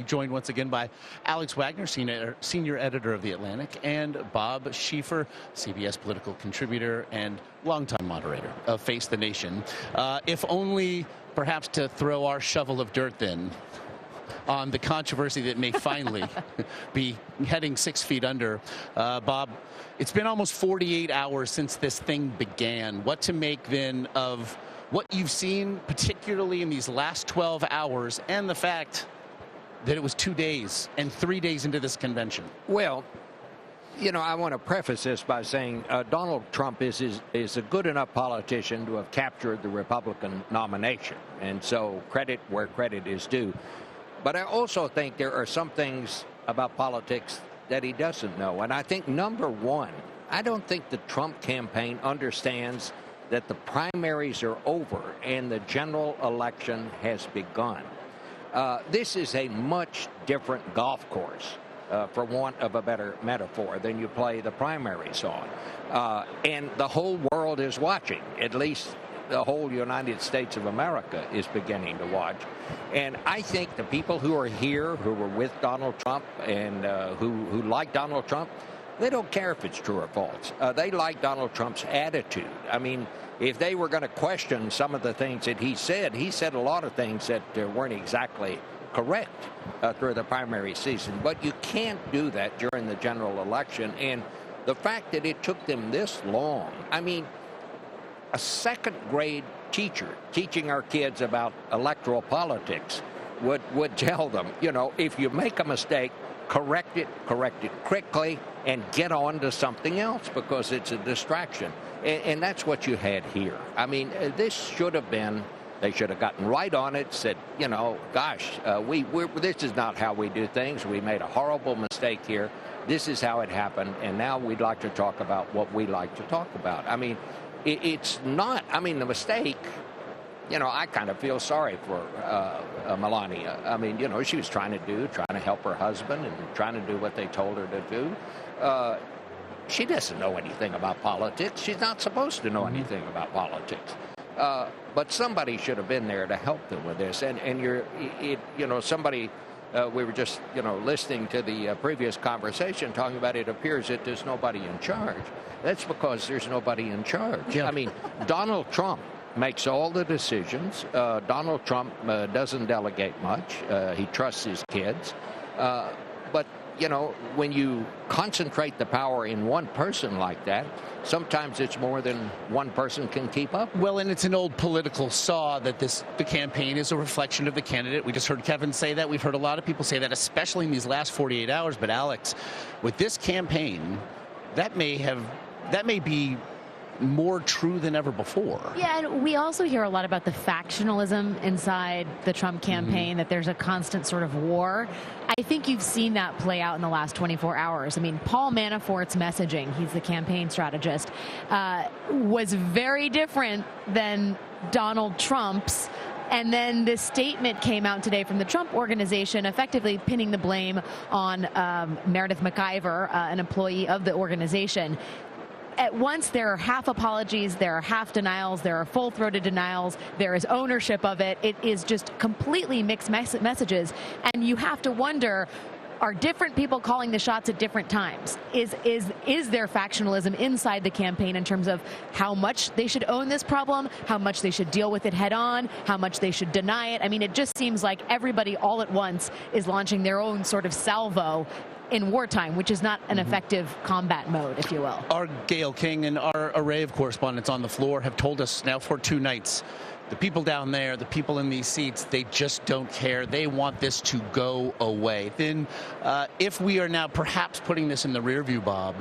joined once again by Alex Wagner, senior editor of The Atlantic, and Bob Schieffer, CBS political contributor and longtime moderator of Face the Nation. If only perhaps to throw our shovel of dirt then on the controversy that may finally be heading 6 feet under. Bob, it's been almost 48 hours since this thing began. What to make then of what you've seen, particularly in these last 12 hours, and the fact that it was 2 days and 3 days into this convention? Well, you know, I want to preface this by saying Donald Trump is a good enough politician to have captured the Republican nomination. And so credit where credit is due. But I also think there are some things about politics that he doesn't know. And I think, number one, I don't think the Trump campaign understands that the primaries are over and the general election has begun. This is a much different golf course, for want of a better metaphor, than you play the primaries on. And the whole world is watching, at least the whole United States of America is beginning to watch. And I think the people who are here, who were with Donald Trump and who like Donald Trump, they don't care if it's true or false. They like Donald Trump's attitude. I mean, if they were going to question some of the things that he said a lot of things that weren't exactly correct through the primary season. But you can't do that during the general election. And the fact that it took them this long, I mean, a second grade teacher teaching our kids about electoral politics would tell them, you know, if you make a mistake, correct it quickly, and get on to something else because it's a distraction. And that's what you had here. I mean, this should have been, they should have gotten right on it, said, you know, gosh, this is not how we do things. We made a horrible mistake here. This is how it happened. And now we'd like to talk about what we like to talk about. I mean, it's not, I mean, the mistake, you know, I kind of feel sorry for Melania. I mean, you know, she was trying to help her husband and trying to do what they told her to do. She doesn't know anything about politics. She's not supposed to know anything about politics. But somebody should have been there to help them with this. And you know, somebody, we were just, you know, listening to the previous conversation talking about it appears that there's nobody in charge. That's because there's nobody in charge. Yeah. I mean, Donald Trump makes all the decisions. Donald Trump doesn't delegate much. He trusts his kids. But, you know, when you concentrate the power in one person like that, sometimes it's more than one person can keep up. Well, and it's an old political saw that the campaign is a reflection of the candidate. We just heard Kevin say that. We've heard a lot of people say that, especially in these last 48 hours. But Alex, with this campaign, that may be more true than ever before. Yeah, and we also hear a lot about the factionalism inside the Trump campaign, that there's a constant sort of war. I think you've seen that play out in the last 24 hours. I mean, Paul Manafort's messaging, he's the campaign strategist, was very different than Donald Trump's. And then this statement came out today from the Trump organization, effectively pinning the blame on Meredith McIver, an employee of the organization. At once, there are half apologies, there are half denials, there are full-throated denials, there is ownership of it. It is just completely mixed messages. And you have to wonder, are different people calling the shots at different times? Is there factionalism inside the campaign in terms of how much they should own this problem, how much they should deal with it head on, how much they should deny it? I mean, it just seems like everybody all at once is launching their own sort of salvo in wartime, which is not an effective combat mode, if you will. Our Gail King and our array of correspondents on the floor have told us now for 2 nights, the people down there, the people in these seats, they just don't care. They want this to go away. Then if we are now perhaps putting this in the rear view, Bob,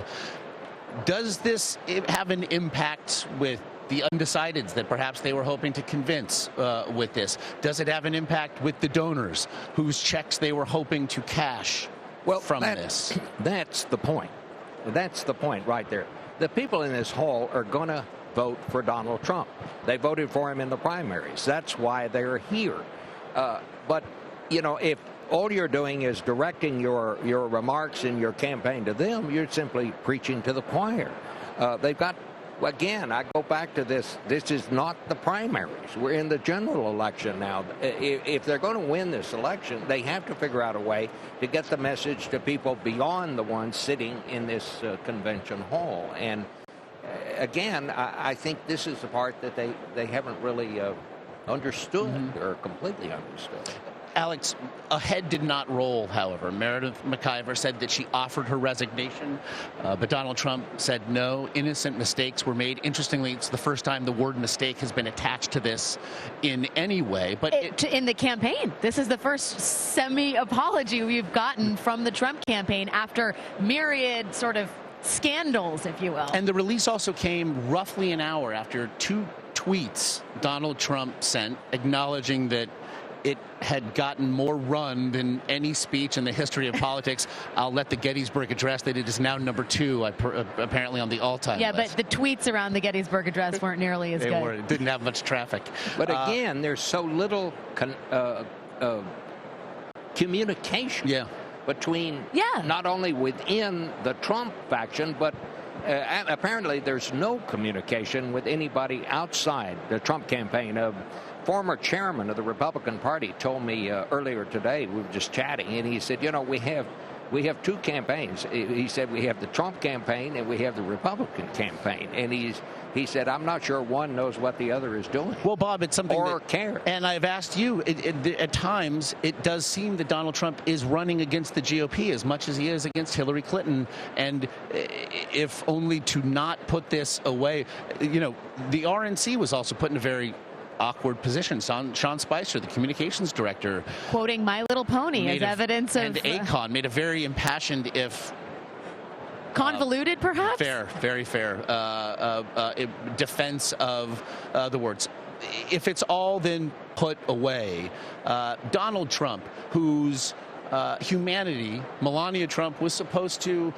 does this have an impact with the undecideds that perhaps they were hoping to convince with this? Does it have an impact with the donors whose checks they were hoping to cash? Well, from this. That's the point. That's the point right there. The people in this hall are going to vote for Donald Trump. They voted for him in the primaries. That's why they're here. But, you know, if all you're doing is directing your remarks in your campaign to them, you're simply preaching to the choir. They've got again, I go back to this. This is not the primaries. We're in the general election now. If they're going to win this election, they have to figure out a way to get the message to people beyond the ones sitting in this convention hall. And again, I think this is the part that they haven't really understood or completely understood. Alex, a head did not roll, however. Meredith McIver said that she offered her resignation, but Donald Trump said no. Innocent mistakes were made. Interestingly, it's the first time the word mistake has been attached to this in any way. But in the campaign, this is the first semi-apology we've gotten from the Trump campaign after myriad sort of scandals, if you will. And the release also came roughly an hour after 2 tweets Donald Trump sent acknowledging that it had gotten more run than any speech in the history of politics. I'll let the Gettysburg Address, that it is now number 2, apparently on the all-time list. But the tweets around the Gettysburg Address weren't nearly as good. It didn't have much traffic. But again, there's so little communication between not only within the Trump faction, but apparently there's no communication with anybody outside the Trump campaign. Former chairman of the Republican Party told me earlier today, we were just chatting, and he said, you know, we have 2 campaigns. He said we have the Trump campaign and we have the Republican campaign. And he said, I'm not sure one knows what the other is doing. Well, Bob, it's something or cares. And I've asked you, at times, it does seem that Donald Trump is running against the GOP as much as he is against Hillary Clinton. And if only to not put this away, you know, the RNC was also put in a very awkward position. Sean Spicer, the communications director, quoting My Little Pony as evidence of... And Akon made a very impassioned, if... convoluted, perhaps? Very fair defense of the words. If it's all then put away, Donald Trump, whose humanity Melania Trump was supposed to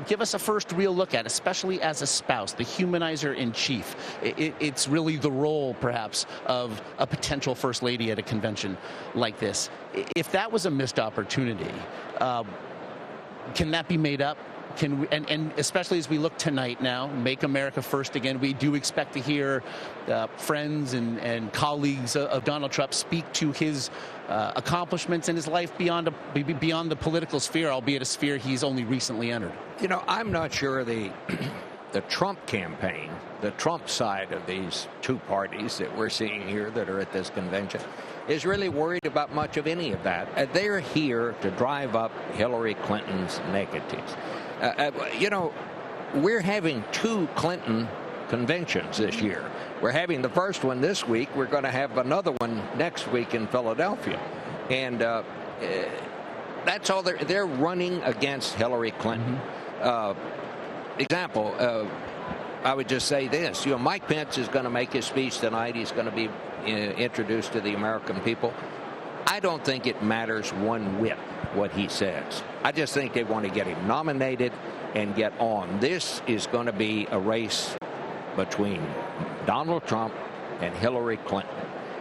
give us a first real look at, especially as a spouse, the humanizer in chief. It's really the role, perhaps, of a potential first lady at a convention like this. If that was a missed opportunity, can that be made up? Can we, and especially as we look tonight now, Make America First Again, we do expect to hear friends and colleagues of Donald Trump speak to his accomplishments in his life beyond the political sphere, albeit a sphere he's only recently entered. You know, I'm not sure the Trump campaign, the Trump side of these 2 parties that we're seeing here that are at this convention, is really worried about much of any of that. They're here to drive up Hillary Clinton's negatives. You know, we're having 2 Clinton conventions this year. We're having the first one this week. We're going to have another one next week in Philadelphia. And that's all they're running against Hillary Clinton. Example, I would just say this. You know, Mike Pence is going to make his speech tonight. He's going to be introduced to the American people. I don't think it matters one whit what he says. I just think they want to get him nominated and get on. This is going to be a race between Donald Trump and Hillary Clinton.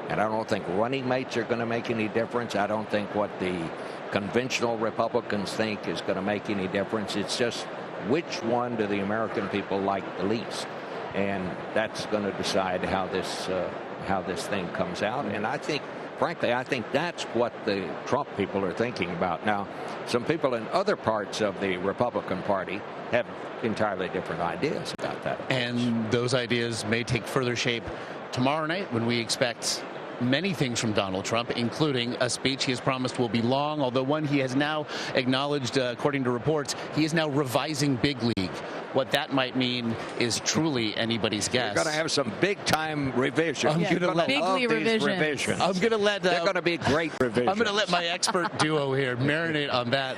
And I don't think running mates are going to make any difference. I don't think what the conventional Republicans think is going to make any difference. It's just which one do the American people like the least. And that's going to decide how this thing comes out. And I think, frankly, I think that's what the Trump people are thinking about. Now, some people in other parts of the Republican Party have entirely different ideas about that. And those ideas may take further shape tomorrow night when we expect many things from Donald Trump, including a speech he has promised will be long, although one he has now acknowledged, according to reports, he is now revising big league. What that might mean is truly anybody's guess. You're going to have some big-time revisions. I'm going to let bigly revisions. I'm going to let they're going to be great revisions. I'm going to let my expert duo here marinate on that.